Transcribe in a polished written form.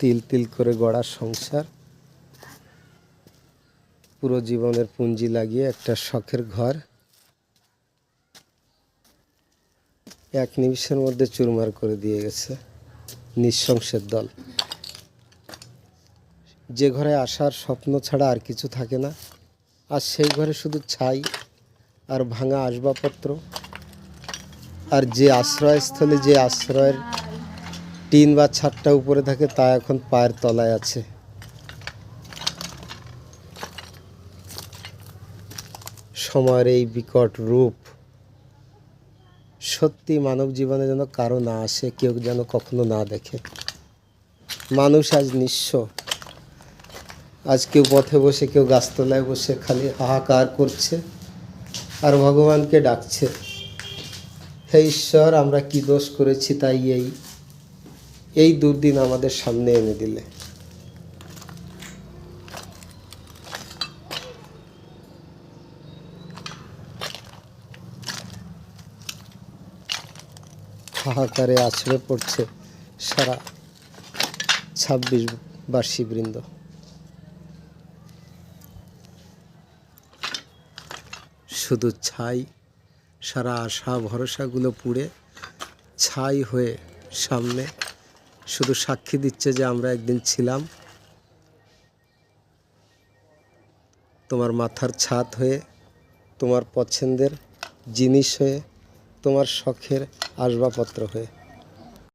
তিল তিল করে গড়া সংসার, পুরো জীবনের পুঁজি লাগিয়ে একটা শখের ঘর এক নিমিষের মধ্যে চুরমার করে দিয়ে গেছে নৃশংসের দল। যে ঘরে আসার স্বপ্ন ছাড়া আর কিছু থাকে না, আর সেই ঘরে শুধু ছাই আর ভাঙা আসবাবপত্র, আর যে আশ্রয়স্থলে যে আশ্রয়ের টিন বা ছাদটা উপরে থাকে তা এখন পায়ের তলায় আছে। সময়ের এই বিকট রূপ সত্যি মানব জীবনে যেন কারো না আসে, কেউ যেন কখনো না দেখে। মানুষ আজ নিঃস্ব, আজ কেউ পথে বসে, কেউ গাছতলায় বসে খালি হাহাকার করছে আর ভগবানকে ডাকছে, হে ঈশ্বর আমরা কি দোষ করেছি তাই এই দুর্দিন আমাদের সামনে এনে দিলে। হাহাকারে আছড়ে পড়ছে সারা 26 বার্ষিক বৃন্দ। শুধু ছাই, সারা আশা ভরসাগুলো পুড়ে ছাই হয়ে সামনে শুধু সাক্ষী দিচ্ছে যে আমরা একদিন ছিলাম, তোমার মাথার ছাদ হয়ে, তোমার পছন্দের জিনিস হয়ে, তোমার শখের আসবাবপত্র হয়ে।